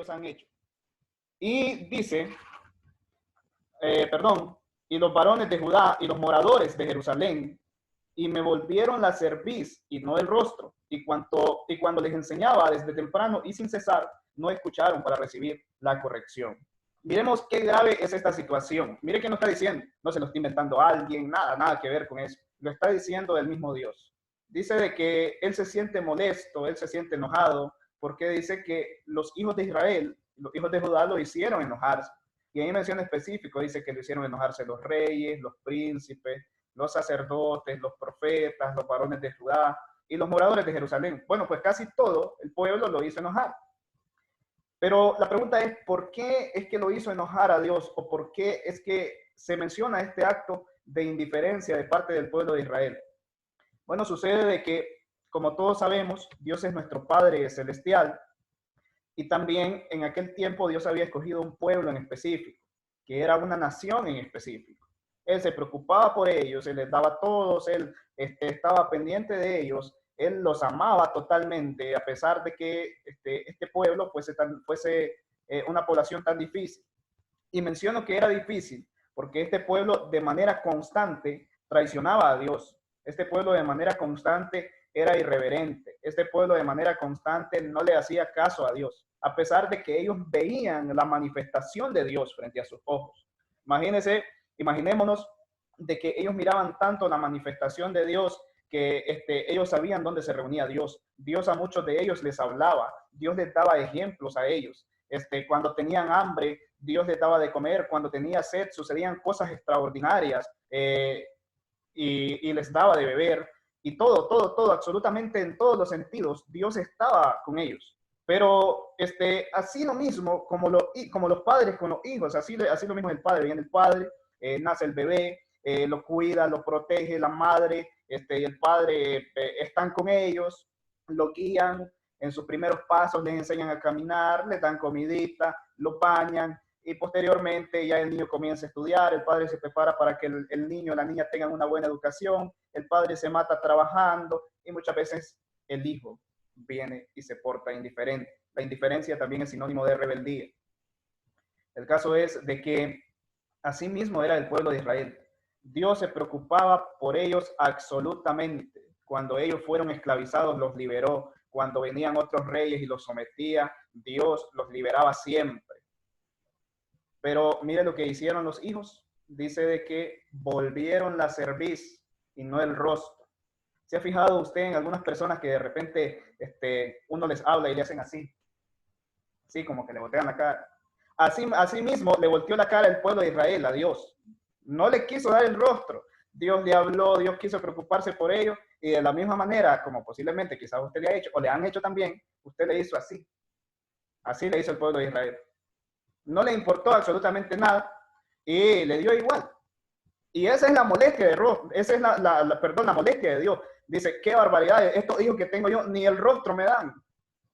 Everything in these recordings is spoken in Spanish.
ellos han hecho. Y dice, y los varones de Judá y los moradores de Jerusalén, y me volvieron la cerviz y no el rostro, y cuando les enseñaba desde temprano y sin cesar, no escucharon para recibir la corrección. Miremos qué grave es esta situación. Mire que no está diciendo, no se lo está inventando alguien, nada que ver con eso. Lo está diciendo el mismo Dios. Dice de que él se siente molesto, él se siente enojado, porque dice que los hijos de Israel, los hijos de Judá lo hicieron enojarse. Y ahí menciona específico, dice que lo hicieron enojarse los reyes, los príncipes, los sacerdotes, los profetas, los varones de Judá y los moradores de Jerusalén. Bueno, pues casi todo el pueblo lo hizo enojar. Pero la pregunta es, ¿por qué es que lo hizo enojar a Dios? ¿O por qué es que se menciona este acto de indiferencia de parte del pueblo de Israel? Bueno, sucede de que, como todos sabemos, Dios es nuestro Padre celestial y también en aquel tiempo Dios había escogido un pueblo en específico, que era una nación en específico. Él se preocupaba por ellos, él les daba a todos, él estaba pendiente de ellos, él los amaba totalmente, a pesar de que este pueblo fuese una población tan difícil. Y menciono que era difícil porque este pueblo de manera constante traicionaba a Dios. Este pueblo de manera constante era irreverente. Este pueblo de manera constante no le hacía caso a Dios, a pesar de que ellos veían la manifestación de Dios frente a sus ojos. Imaginémonos de que ellos miraban tanto la manifestación de Dios que ellos sabían dónde se reunía Dios. Dios a muchos de ellos les hablaba, Dios les daba ejemplos a ellos. Cuando tenían hambre, Dios les daba de comer, cuando tenía sed, sucedían cosas extraordinarias y les daba de beber. Y todo, absolutamente en todos los sentidos, Dios estaba con ellos. Pero así lo mismo, como los padres con los hijos, así lo mismo es el padre. Viene el padre, nace el bebé, lo cuida, lo protege, la madre y el padre están con ellos, lo guían en sus primeros pasos, les enseñan a caminar, les dan comidita, lo bañan y posteriormente ya el niño comienza a estudiar, el padre se prepara para que el niño o la niña tengan una buena educación, el padre se mata trabajando y muchas veces el hijo viene y se porta indiferente. La indiferencia también es sinónimo de rebeldía. El caso es de que así mismo era el pueblo de Israel. Dios se preocupaba por ellos absolutamente. Cuando ellos fueron esclavizados, los liberó. Cuando venían otros reyes y los sometía, Dios los liberaba siempre. Pero mire lo que hicieron los hijos. Dice de que volvieron la cerviz y no el rostro. ¿Se ha fijado usted en algunas personas que de repente uno les habla y le hacen así? Así como que le voltean la cara. Así mismo le volteó la cara el pueblo de Israel a Dios. No le quiso dar el rostro. Dios le habló, Dios quiso preocuparse por ellos y de la misma manera, como posiblemente quizás usted le ha hecho o le han hecho también, usted le hizo así. Así le hizo el pueblo de Israel. No le importó absolutamente nada y le dio igual. Y esa es la molestia de Dios. Esa es la molestia de Dios. Dice, qué barbaridad, estos hijos que tengo yo, ni el rostro me dan.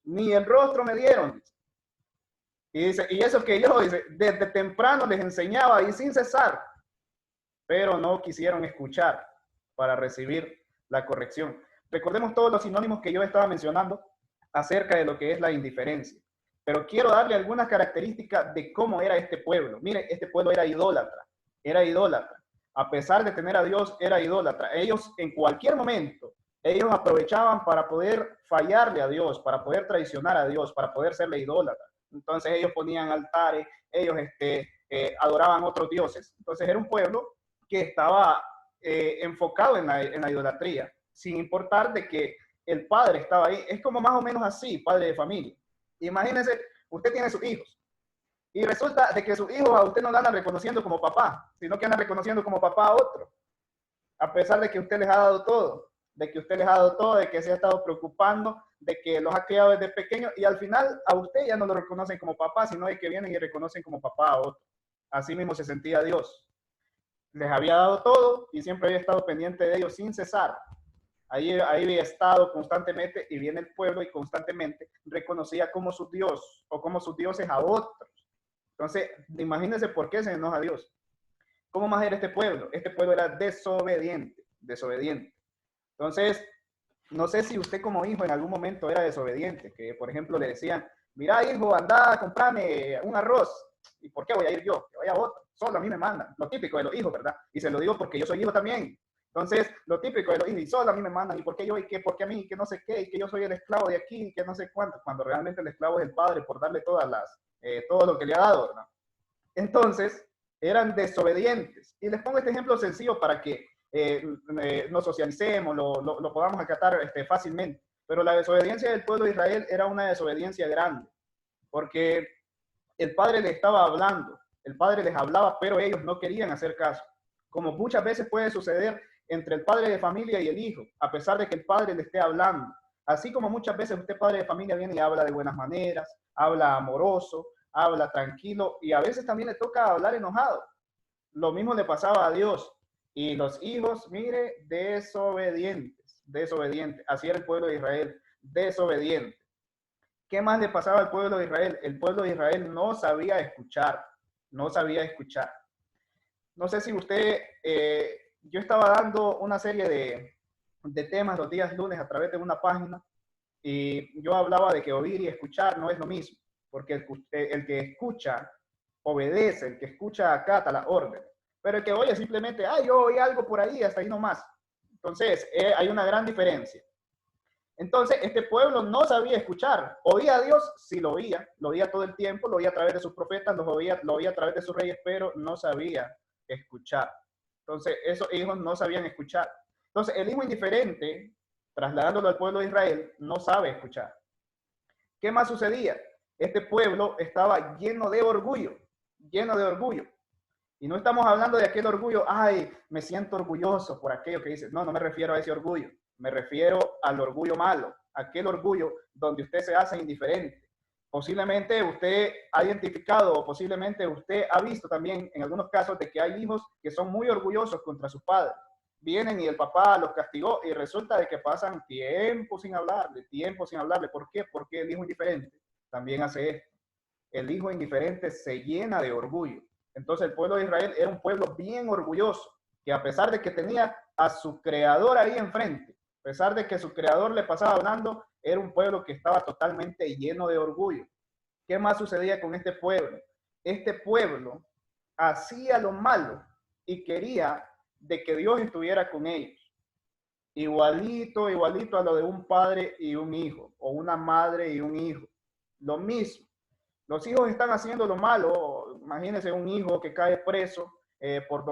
Ni el rostro me dieron. Y dice, y eso que yo, dice, desde temprano les enseñaba y sin cesar, pero no quisieron escuchar para recibir la corrección. Recordemos todos los sinónimos que yo estaba mencionando acerca de lo que es la indiferencia. Pero quiero darle algunas características de cómo era este pueblo. Mire, este pueblo era idólatra. Era idólatra. A pesar de tener a Dios, era idólatra. Ellos en cualquier momento, ellos aprovechaban para poder fallarle a Dios, para poder traicionar a Dios, para poder serle idólatra. Entonces ellos ponían altares, ellos adoraban otros dioses. Entonces era un pueblo que estaba enfocado en la idolatría, sin importar de que el padre estaba ahí. Es como más o menos así, padre de familia. Imagínense, usted tiene sus hijos y resulta de que sus hijos a usted no le andan reconociendo como papá, sino que andan reconociendo como papá a otro, a pesar de que usted les ha dado todo, de que se ha estado preocupando, de que los ha criado desde pequeños y al final a usted ya no lo reconocen como papá, sino de que vienen y reconocen como papá a otro. Así mismo se sentía Dios. Les había dado todo y siempre había estado pendiente de ellos sin cesar. Ahí había estado constantemente y viene el pueblo y constantemente reconocía como su Dios o como sus dioses a otros. Entonces, imagínense por qué se enoja Dios. ¿Cómo más era este pueblo? Este pueblo era desobediente. Entonces, no sé si usted como hijo en algún momento era desobediente, que por ejemplo le decían, mira hijo, anda, comprame un arroz. ¿Y por qué voy a ir yo? Que vaya otro. Solo a mí me mandan. Lo típico de los hijos, ¿verdad? Y se lo digo porque yo soy hijo también. Entonces, lo típico de los hijos, y solo a mí me mandan, ¿y por qué yo? ¿Y qué? ¿Por qué a mí? Y que no sé qué, y que yo soy el esclavo de aquí, y que no sé cuánto, cuando realmente el esclavo es el padre por darle todo lo que le ha dado, ¿verdad? Entonces, eran desobedientes. Y les pongo este ejemplo sencillo para que nos socialicemos, lo podamos acatar fácilmente. Pero la desobediencia del pueblo de Israel era una desobediencia grande, porque el padre les estaba hablando, el padre les hablaba, pero ellos no querían hacer caso. Como muchas veces puede suceder entre el padre de familia y el hijo, a pesar de que el padre le esté hablando. Así como muchas veces usted, padre de familia, viene y habla de buenas maneras, habla amoroso, habla tranquilo, y a veces también le toca hablar enojado. Lo mismo le pasaba a Dios. Y los hijos, mire, desobedientes, desobedientes. Así era el pueblo de Israel, desobediente. ¿Qué más le pasaba al pueblo de Israel? El pueblo de Israel no sabía escuchar, no sabía escuchar. No sé si usted, yo estaba dando una serie de temas los días lunes a través de una página y yo hablaba de que oír y escuchar no es lo mismo, porque el que escucha obedece, el que escucha acata la orden, pero el que oye simplemente, yo oí algo por ahí, hasta ahí nomás. Entonces, hay una gran diferencia. Entonces, este pueblo no sabía escuchar. Oía a Dios, sí lo oía todo el tiempo, lo oía a través de sus profetas, lo oía a través de sus reyes, pero no sabía escuchar. Entonces, esos hijos no sabían escuchar. Entonces, el hijo indiferente, trasladándolo al pueblo de Israel, no sabe escuchar. ¿Qué más sucedía? Este pueblo estaba lleno de orgullo, lleno de orgullo. Y no estamos hablando de aquel orgullo, me siento orgulloso por aquello que dice. No, no me refiero a ese orgullo. Me refiero al orgullo malo, aquel orgullo donde usted se hace indiferente. Posiblemente usted ha identificado o posiblemente usted ha visto también en algunos casos de que hay hijos que son muy orgullosos contra sus padres. Vienen y el papá los castigó y resulta de que pasan tiempo sin hablarle, tiempo sin hablarle. ¿Por qué? Porque el hijo indiferente también hace esto. El hijo indiferente se llena de orgullo. Entonces el pueblo de Israel era un pueblo bien orgulloso, que a pesar de que tenía a su creador ahí enfrente, a pesar de que su creador le pasaba hablando, era un pueblo que estaba totalmente lleno de orgullo. ¿Qué más sucedía con este pueblo? Este pueblo hacía lo malo y quería de que Dios estuviera con ellos. Igualito, igualito a lo de un padre y un hijo, o una madre y un hijo. Lo mismo. Los hijos están haciendo lo malo. Imagínense un hijo que cae preso por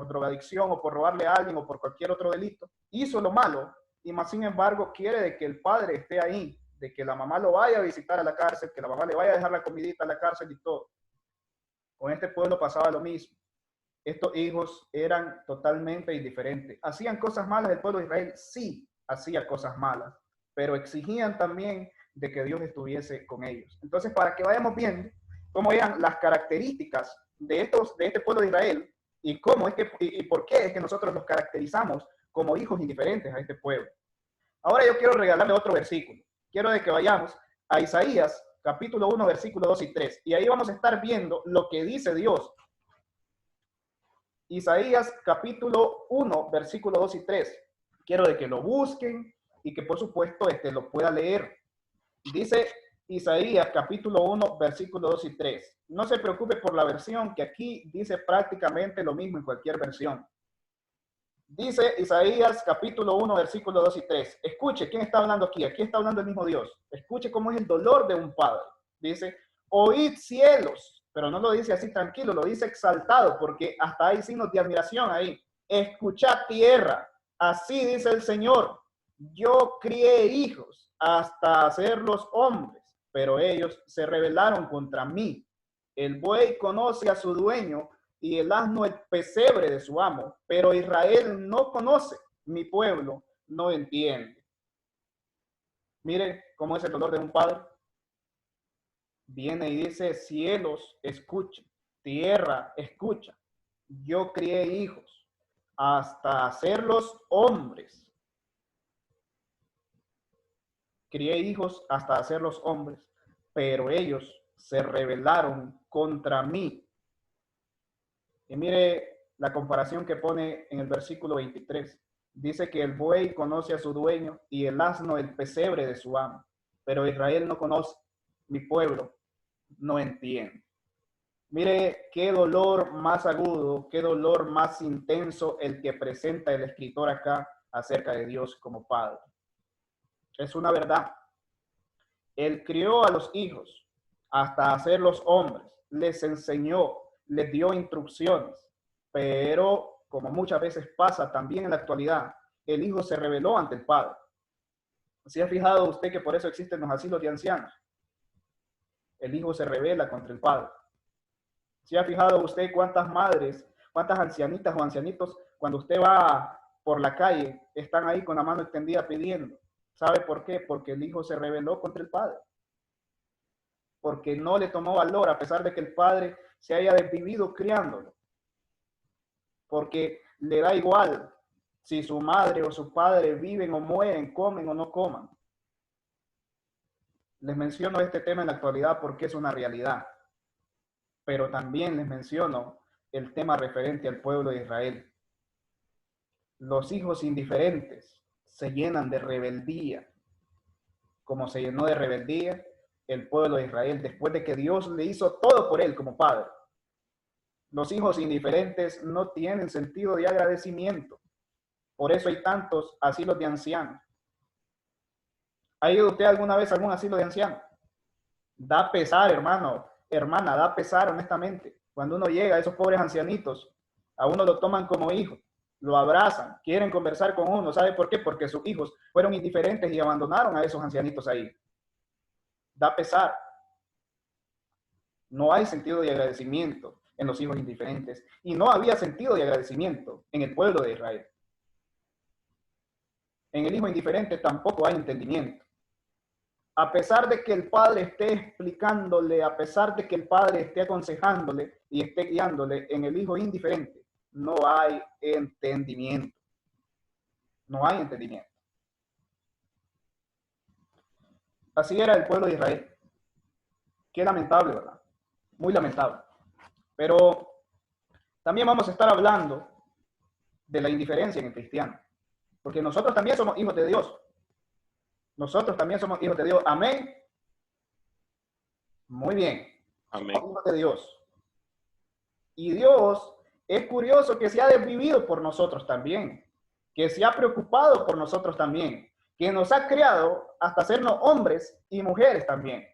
drogadicción o por robarle a alguien o por cualquier otro delito. Hizo lo malo y más sin embargo quiere de que el padre esté ahí, de que la mamá lo vaya a visitar a la cárcel, que la mamá le vaya a dejar la comidita a la cárcel y todo. Con este pueblo pasaba lo mismo. Estos hijos eran totalmente indiferentes. ¿Hacían cosas malas el pueblo de Israel? Sí, hacía cosas malas, pero exigían también de que Dios estuviese con ellos. Entonces, para que vayamos viendo cómo eran las características de este pueblo de Israel y cómo es que y por qué es que nosotros los caracterizamos como hijos indiferentes a este pueblo. Ahora yo quiero regalarle otro versículo. Quiero de que vayamos a Isaías, capítulo 1, versículo 2 y 3. Y ahí vamos a estar viendo lo que dice Dios. Isaías, capítulo 1, versículo 2 y 3. Quiero de que lo busquen y que por supuesto lo pueda leer. Dice Isaías capítulo 1, versículo 2 y 3. No se preocupe por la versión, que aquí dice prácticamente lo mismo en cualquier versión. Dice Isaías capítulo 1, versículo 2 y 3. Escuche, ¿quién está hablando aquí? Aquí está hablando el mismo Dios. Escuche cómo es el dolor de un padre. Dice, oíd cielos, pero no lo dice así tranquilo, lo dice exaltado, porque hasta hay signos de admiración ahí. Escuchad tierra, así dice el Señor. Yo crié hijos hasta hacerlos hombres, pero ellos se rebelaron contra mí. El buey conoce a su dueño y el asno el pesebre de su amo, pero Israel no conoce, mi pueblo no entiende. Mire cómo es el dolor de un padre. Viene y dice, cielos, escuchen, tierra, escucha. Yo crié hijos hasta hacerlos hombres. Crié hijos hasta hacerlos hombres, pero ellos se rebelaron contra mí. Y mire la comparación que pone en el versículo 23. Dice que el buey conoce a su dueño y el asno el pesebre de su amo, pero Israel no conoce. mi pueblo no entiende. Mire qué dolor más agudo, qué dolor más intenso el que presenta el escritor acá acerca de Dios como Padre. Es una verdad. Él crió a los hijos hasta hacerlos hombres, les enseñó, les dio instrucciones, pero como muchas veces pasa también en la actualidad, el hijo se rebeló ante el padre. ¿Se ha fijado usted que por eso existen los asilos de ancianos? El hijo se rebela contra el padre. ¿Se ha fijado usted cuántas madres, cuántas ancianitas o ancianitos, cuando usted va por la calle, están ahí con la mano extendida pidiendo? ¿Sabe por qué? Porque el hijo se rebeló contra el padre. Porque no le tomó valor a pesar de que el padre se haya desvivido criándolo. Porque le da igual si su madre o su padre viven o mueren, comen o no coman. Les menciono este tema en la actualidad porque es una realidad. Pero también les menciono el tema referente al pueblo de Israel. Los hijos indiferentes se llenan de rebeldía, como se llenó de rebeldía el pueblo de Israel después de que Dios le hizo todo por él como padre. Los hijos indiferentes no tienen sentido de agradecimiento. Por eso hay tantos asilos de ancianos. ¿Ha ido usted alguna vez a algún asilo de ancianos? Da pesar, hermano, hermana, da pesar honestamente. Cuando uno llega a esos pobres ancianitos, a uno lo toman como hijo, lo abrazan, quieren conversar con uno. ¿Sabe por qué? Porque sus hijos fueron indiferentes y abandonaron a esos ancianitos ahí. Da pesar. No hay sentido de agradecimiento en los hijos indiferentes. Y no había sentido de agradecimiento en el pueblo de Israel. En el hijo indiferente tampoco hay entendimiento. A pesar de que el padre esté explicándole, a pesar de que el padre esté aconsejándole y esté guiándole, en el hijo indiferente no hay entendimiento. No hay entendimiento. Así era el pueblo de Israel. Qué lamentable, ¿verdad? Muy lamentable. Pero también vamos a estar hablando de la indiferencia en el cristiano. Porque nosotros también somos hijos de Dios. Nosotros también somos hijos de Dios. Amén. Muy bien. Amén. Somos hijos de Dios. Y Dios es curioso que se ha desvivido por nosotros también. Que se ha preocupado por nosotros también. Que nos ha creado hasta hacernos hombres y mujeres también.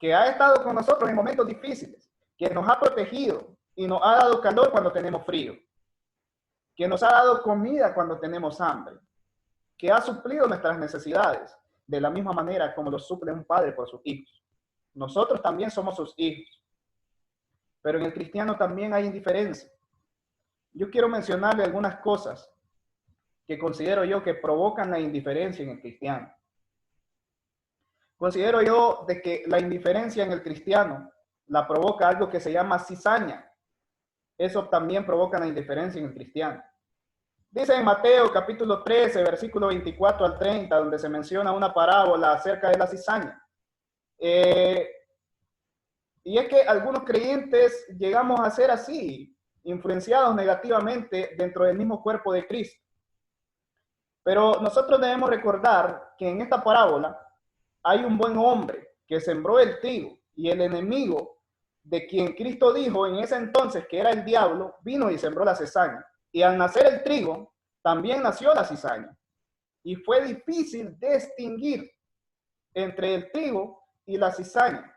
Que ha estado con nosotros en momentos difíciles. Que nos ha protegido y nos ha dado calor cuando tenemos frío. Que nos ha dado comida cuando tenemos hambre. Que ha suplido nuestras necesidades de la misma manera como lo suple un padre por sus hijos. Nosotros también somos sus hijos. Pero en el cristiano también hay indiferencia. Yo quiero mencionarle algunas cosas que considero yo que provocan la indiferencia en el cristiano. Considero yo de que la indiferencia en el cristiano la provoca algo que se llama cizaña. Eso también provoca la indiferencia en el cristiano. Dice en Mateo capítulo 13, versículo 24 al 30, donde se menciona una parábola acerca de la cizaña. Y es que algunos creyentes llegamos a ser así, influenciados negativamente dentro del mismo cuerpo de Cristo. Pero nosotros debemos recordar que en esta parábola hay un buen hombre que sembró el trigo y el enemigo de quien Cristo dijo en ese entonces que era el diablo, vino y sembró la cizaña. Y al nacer el trigo, también nació la cizaña. Y fue difícil distinguir entre el trigo y la cizaña.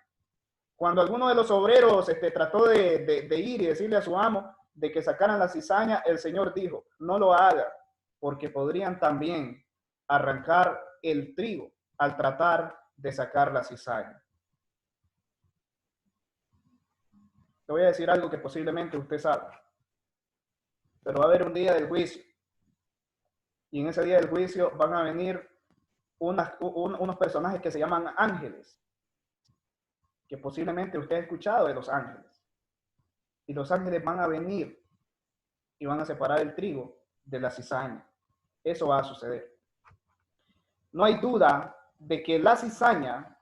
Cuando alguno de los obreros trató de ir y decirle a su amo de que sacaran la cizaña, el Señor dijo, no lo haga, porque podrían también arrancar el trigo al tratar de sacar la cizaña. Te voy a decir algo que posiblemente usted sabe. Pero va a haber un día del juicio. Y en ese día del juicio van a venir unos personajes que se llaman ángeles. Que posiblemente usted ha escuchado de los ángeles. Y los ángeles van a venir y van a separar el trigo de la cizaña. Eso va a suceder. No hay duda de que la cizaña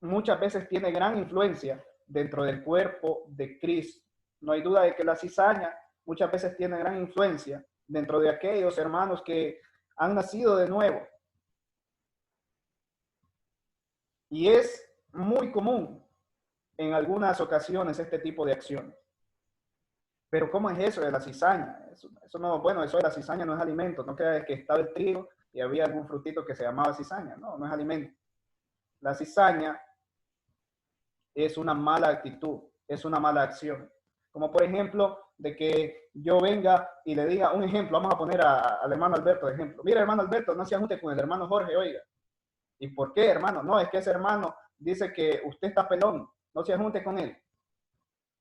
muchas veces tiene gran influencia dentro del cuerpo de Cristo. No hay duda de que la cizaña muchas veces tiene gran influencia dentro de aquellos hermanos que han nacido de nuevo. Y es muy común en algunas ocasiones este tipo de acciones. Pero ¿cómo es eso de la cizaña? Eso no, bueno, eso de la cizaña no es alimento. No creas que estaba el trigo y había algún frutito que se llamaba cizaña. No, no es alimento. La cizaña es una mala actitud, es una mala acción. Como por ejemplo, de que yo venga y le diga un ejemplo, vamos a poner al hermano Alberto de ejemplo. Mira, hermano Alberto, no se junte con el hermano Jorge, oiga. ¿Y por qué, hermano? No, es que ese hermano dice que usted está pelón, no se junte con él.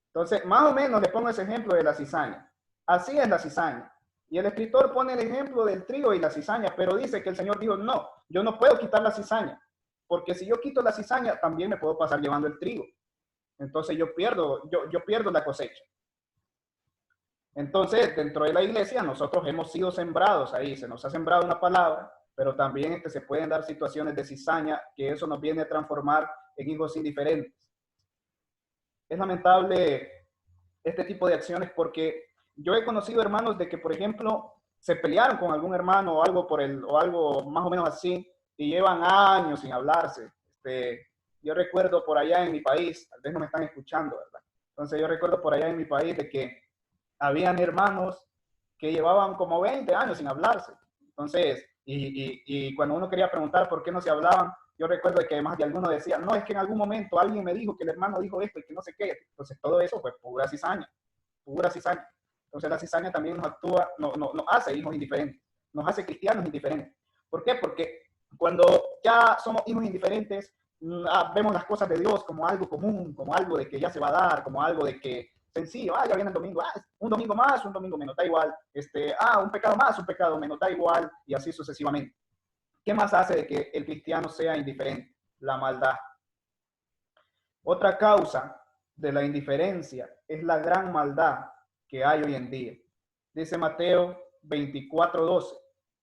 Entonces, más o menos le pongo ese ejemplo de la cizaña. Así es la cizaña. Y el escritor pone el ejemplo del trigo y la cizaña, pero dice que el Señor dijo, no, yo no puedo quitar la cizaña, porque si yo quito la cizaña, también me puedo pasar llevando el trigo. Entonces yo pierdo la cosecha. Entonces, dentro de la iglesia, nosotros hemos sido sembrados ahí, se nos ha sembrado una palabra, pero también se pueden dar situaciones de cizaña, que eso nos viene a transformar en hijos indiferentes. Es lamentable este tipo de acciones porque yo he conocido hermanos de que, por ejemplo, se pelearon con algún hermano o algo, o algo más o menos así, y llevan años sin hablarse. Yo recuerdo por allá en mi país, tal vez no me están escuchando, ¿verdad? Entonces yo recuerdo por allá en mi país de que habían hermanos que llevaban como 20 años sin hablarse. Entonces, y cuando uno quería preguntar por qué no se hablaban, yo recuerdo que además de algunos decían, no, es que en algún momento alguien me dijo que el hermano dijo esto y que no sé qué. Entonces todo eso fue pura cizaña, pura cizaña. Entonces la cizaña también nos actúa, nos hace hijos indiferentes, nos hace cristianos indiferentes. ¿Por qué? Porque cuando ya somos hijos indiferentes, vemos las cosas de Dios como algo común, como algo de que ya se va a dar, como algo de que sencillo, ya viene el domingo, un domingo más, un domingo menos, da igual, un pecado más, un pecado menos, da igual, y así sucesivamente. ¿Qué más hace de que el cristiano sea indiferente? La maldad. Otra causa de la indiferencia es la gran maldad que hay hoy en día. Dice Mateo 24:12.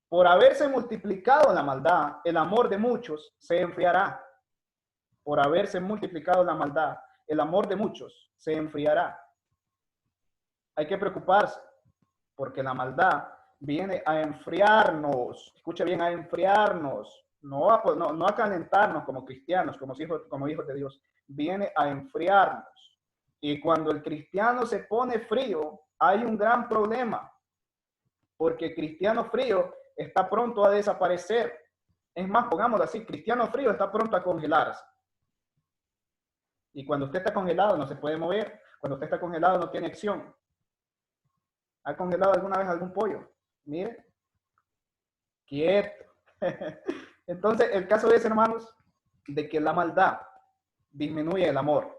Por haberse multiplicado la maldad, el amor de muchos se enfriará. Por haberse multiplicado la maldad, el amor de muchos se enfriará. Hay que preocuparse, porque la maldad viene a enfriarnos. Escuche bien, a enfriarnos, no a calentarnos como cristianos, como hijos de Dios. Viene a enfriarnos. Y cuando el cristiano se pone frío, hay un gran problema, porque el cristiano frío está pronto a desaparecer. Es más, pongámoslo así, cristiano frío está pronto a congelarse. Y cuando usted está congelado no se puede mover. Cuando usted está congelado no tiene acción. ¿Ha congelado alguna vez algún pollo? Mire, quieto. Entonces, el caso es, hermanos, de que la maldad disminuye el amor.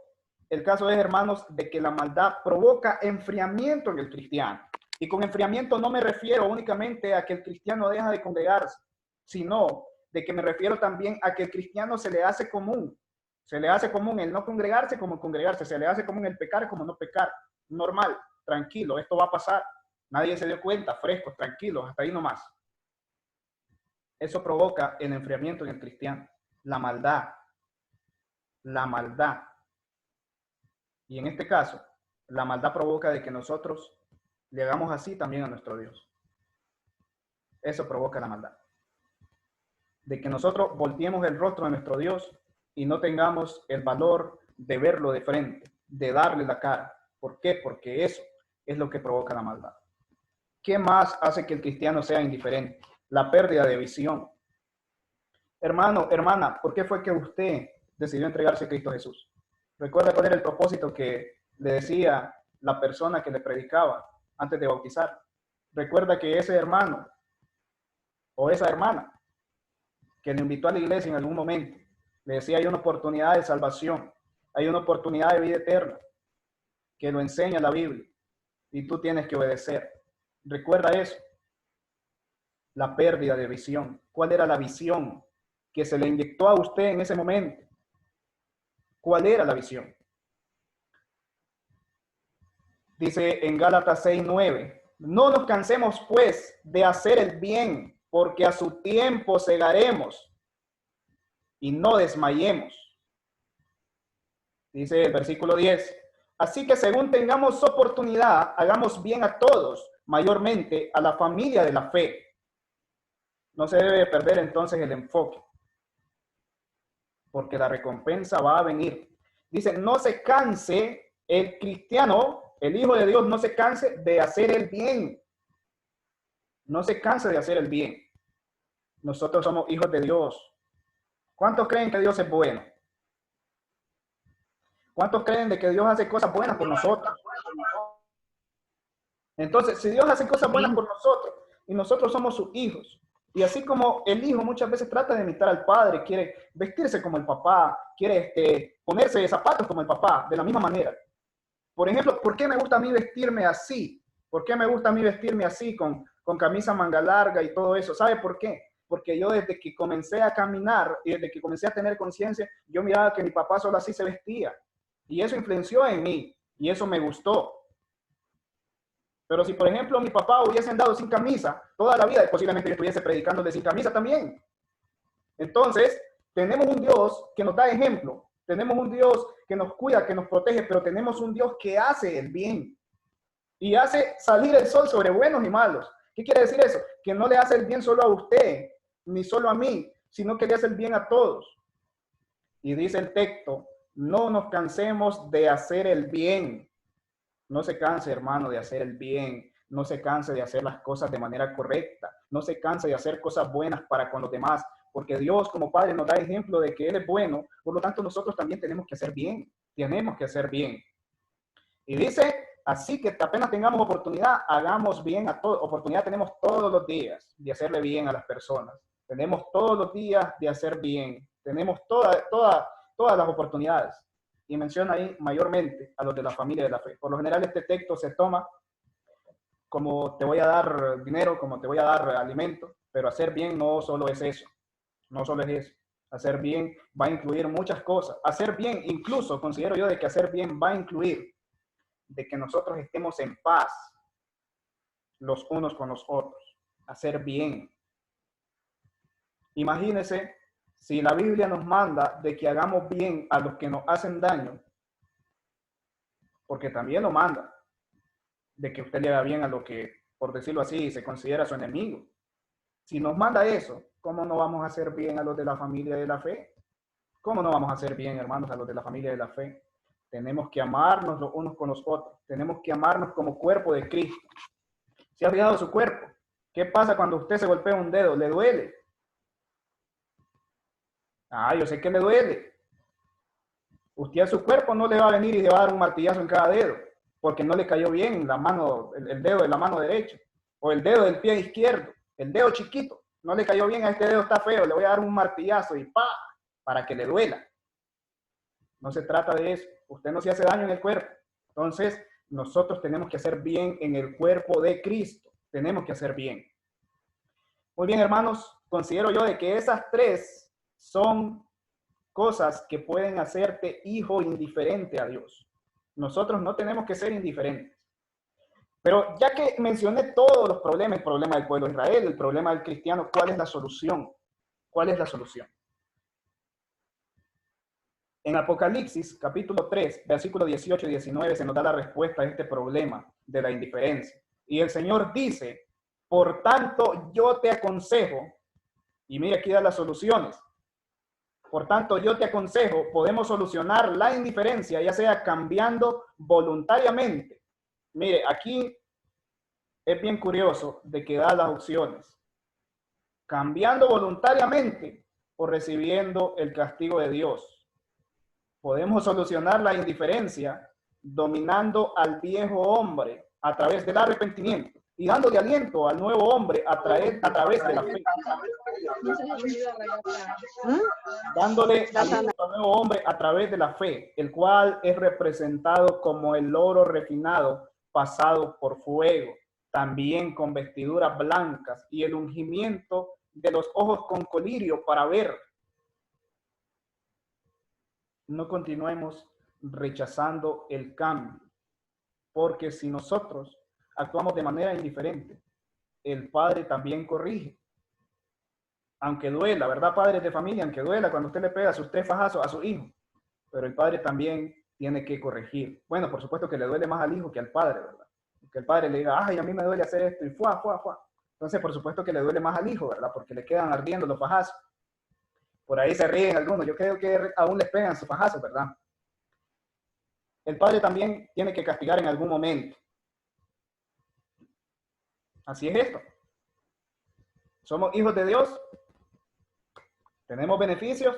El caso es, hermanos, de que la maldad provoca enfriamiento en el cristiano. Y con enfriamiento no me refiero únicamente a que el cristiano deja de congregarse, sino de que me refiero también a que el cristiano se le hace común. Se le hace común el no congregarse como congregarse. Se le hace común el pecar como no pecar. Normal, tranquilo, esto va a pasar. Nadie se dio cuenta, frescos, tranquilos, hasta ahí nomás. Eso provoca el enfriamiento en el cristiano. La maldad. La maldad. Y en este caso, la maldad provoca de que nosotros le hagamos así también a nuestro Dios. Eso provoca la maldad. De que nosotros volteemos el rostro de nuestro Dios y no tengamos el valor de verlo de frente, de darle la cara. ¿Por qué? Porque eso es lo que provoca la maldad. ¿Qué más hace que el cristiano sea indiferente? La pérdida de visión. Hermano, hermana, ¿por qué fue que usted decidió entregarse a Cristo Jesús? ¿Recuerda cuál era el propósito que le decía la persona que le predicaba antes de bautizar? Recuerda que ese hermano o esa hermana que le invitó a la iglesia en algún momento, le decía, hay una oportunidad de salvación, hay una oportunidad de vida eterna, que lo enseña la Biblia, y tú tienes que obedecer. Recuerda eso. La pérdida de visión. ¿Cuál era la visión que se le inyectó a usted en ese momento? ¿Cuál era la visión? Dice en Gálatas 6:9, no nos cansemos pues de hacer el bien, porque a su tiempo segaremos y no desmayemos. Dice el versículo 10, así que según tengamos oportunidad, hagamos bien a todos, mayormente a la familia de la fe. No se debe perder entonces el enfoque. porque la recompensa va a venir. Dice, no se canse el cristiano, el Hijo de Dios, no se canse de hacer el bien. No se canse de hacer el bien. Nosotros somos hijos de Dios. ¿Cuántos creen que Dios es bueno? ¿Cuántos creen de que Dios hace cosas buenas por nosotros? Entonces, si Dios hace cosas buenas por nosotros y nosotros somos sus hijos, y así como el hijo muchas veces trata de imitar al padre, quiere vestirse como el papá, quiere ponerse zapatos como el papá, de la misma manera. Por ejemplo, ¿por qué me gusta a mí vestirme así? ¿Por qué me gusta a mí vestirme así con camisa manga larga y todo eso? ¿Sabe por qué? Porque yo desde que comencé a caminar y desde que comencé a tener conciencia, yo miraba que mi papá solo así se vestía. Y eso influenció en mí y eso me gustó. Pero si, por ejemplo, mi papá hubiese andado sin camisa toda la vida, posiblemente yo estuviese predicándole sin camisa también. Entonces, tenemos un Dios que nos da ejemplo, tenemos un Dios que nos cuida, que nos protege, pero tenemos un Dios que hace el bien y hace salir el sol sobre buenos y malos. ¿Qué quiere decir eso? Que no le hace el bien solo a usted, ni solo a mí, sino que le hace el bien a todos. Y dice el texto, no nos cansemos de hacer el bien. No se canse, hermano, de hacer el bien. No se canse de hacer las cosas de manera correcta. No se canse de hacer cosas buenas para con los demás. Porque Dios como Padre nos da ejemplo de que Él es bueno. Por lo tanto, nosotros también tenemos que hacer bien. Tenemos que hacer bien. Y dice, así que apenas tengamos oportunidad, hagamos bien a todos. Oportunidad tenemos todos los días de hacerle bien a las personas. Tenemos todos los días de hacer bien. Tenemos todas las oportunidades. Y menciona ahí mayormente a los de la familia de la fe. Por lo general este texto se toma como te voy a dar dinero, como te voy a dar alimento, pero hacer bien no solo es eso, no solo es eso. Hacer bien va a incluir muchas cosas. Hacer bien, incluso considero yo de que hacer bien va a incluir de que nosotros estemos en paz los unos con los otros. Hacer bien. Imagínense si la Biblia nos manda de que hagamos bien a los que nos hacen daño, porque también lo manda, de que usted le haga bien a lo que, por decirlo así, se considera su enemigo. Si nos manda eso, ¿cómo no vamos a hacer bien a los de la familia de la fe? ¿Cómo no vamos a hacer bien, hermanos, a los de la familia de la fe? Tenemos que amarnos los unos con los otros. Tenemos que amarnos como cuerpo de Cristo. ¿Se ha fijado su cuerpo? ¿Qué pasa cuando usted se golpea un dedo? ¿Le duele? Ah, yo sé que le duele. Usted a su cuerpo no le va a venir y le va a dar un martillazo en cada dedo, porque no le cayó bien la mano, el dedo de la mano derecha, o el dedo del pie izquierdo, el dedo chiquito, no le cayó bien, a este dedo está feo, le voy a dar un martillazo y ¡pa! Para que le duela. No se trata de eso. Usted no se hace daño en el cuerpo. Entonces, nosotros tenemos que hacer bien en el cuerpo de Cristo. Tenemos que hacer bien. Muy bien, hermanos, considero yo de que esas tres son cosas que pueden hacerte hijo indiferente a Dios. Nosotros no tenemos que ser indiferentes. Pero ya que mencioné todos los problemas, el problema del pueblo de Israel, el problema del cristiano, ¿cuál es la solución? ¿Cuál es la solución? En Apocalipsis, capítulo 3, versículos 18 y 19, se nos da la respuesta a este problema de la indiferencia. Y el Señor dice, por tanto, yo te aconsejo, y mira, aquí da las soluciones. Por tanto, yo te aconsejo, podemos solucionar la indiferencia, ya sea cambiando voluntariamente. Mire, aquí es bien curioso de que da las opciones. Cambiando voluntariamente o recibiendo el castigo de Dios. Podemos solucionar la indiferencia dominando al viejo hombre a través del arrepentimiento y dándole aliento al nuevo hombre a través de la fe. Dándole aliento al nuevo hombre a través de la fe, el cual es representado como el oro refinado pasado por fuego, también con vestiduras blancas y el ungimiento de los ojos con colirio para ver. No continuemos rechazando el cambio, porque si nosotros actuamos de manera indiferente, el Padre también corrige. Aunque duela, ¿verdad, padres de familia? Aunque duela cuando usted le pega sus 3 fajazos a su hijo, pero el Padre también tiene que corregir. Bueno, por supuesto que le duele más al hijo que al padre, ¿verdad? Que el padre le diga, ay, a mí me duele hacer esto, y fuá. Entonces, por supuesto que le duele más al hijo, ¿verdad? Porque le quedan ardiendo los fajazos. Por ahí se ríen algunos. Yo creo que aún les pegan su fajazo, ¿verdad? El padre también tiene que castigar en algún momento. Así es esto. Somos hijos de Dios. Tenemos beneficios.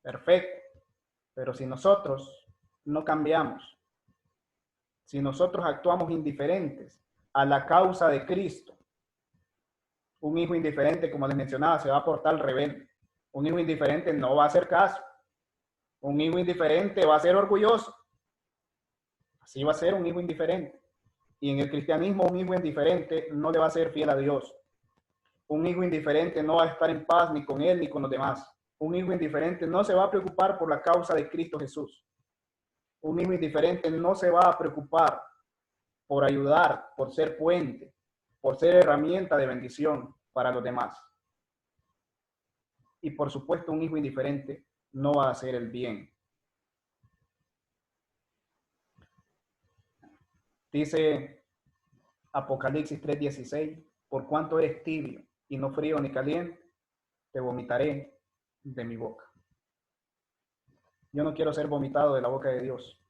Perfecto. Pero si nosotros no cambiamos, si nosotros actuamos indiferentes a la causa de Cristo, un hijo indiferente, como les mencionaba, se va a portar rebelde. Un hijo indiferente no va a hacer caso. Un hijo indiferente va a ser orgulloso. Así va a ser un hijo indiferente. Y en el cristianismo, un hijo indiferente no le va a ser fiel a Dios. Un hijo indiferente no va a estar en paz ni con él ni con los demás. Un hijo indiferente no se va a preocupar por la causa de Cristo Jesús. Un hijo indiferente no se va a preocupar por ayudar, por ser puente, por ser herramienta de bendición para los demás. Y por supuesto, un hijo indiferente no va a hacer el bien. Dice Apocalipsis 3:16, por cuanto eres tibio y no frío ni caliente, te vomitaré de mi boca. Yo no quiero ser vomitado de la boca de Dios.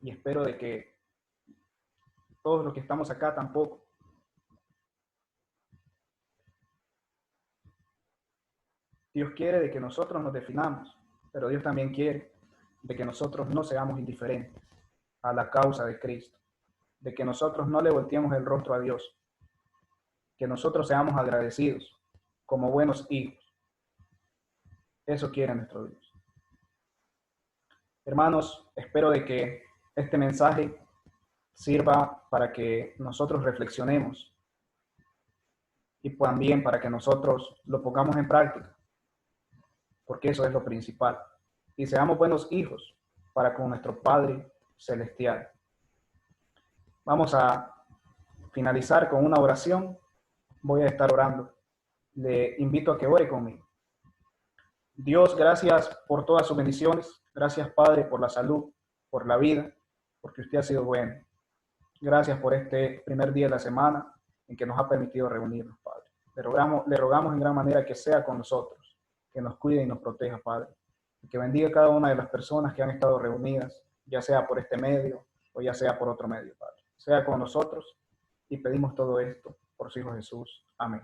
Y espero de que todos los que estamos acá tampoco. Dios quiere de que nosotros nos definamos, pero Dios también quiere de que nosotros no seamos indiferentes a la causa de Cristo, de que nosotros no le volteemos el rostro a Dios, que nosotros seamos agradecidos como buenos hijos. Eso quiere nuestro Dios. Hermanos, espero de que este mensaje sirva para que nosotros reflexionemos y también para que nosotros lo pongamos en práctica, porque eso es lo principal. Y seamos buenos hijos para con nuestro Padre Celestial. Vamos a finalizar con una oración. Voy a estar orando. Le invito a que ore conmigo. Dios, gracias por todas sus bendiciones. Gracias, Padre, por la salud, por la vida, porque usted ha sido bueno. Gracias por este primer día de la semana en que nos ha permitido reunirnos, Padre. Le rogamos en gran manera que sea con nosotros, que nos cuide y nos proteja, Padre. Y que bendiga a cada una de las personas que han estado reunidas, ya sea por este medio o ya sea por otro medio, Padre. Sea con nosotros y pedimos todo esto por su Hijo Jesús. Amén.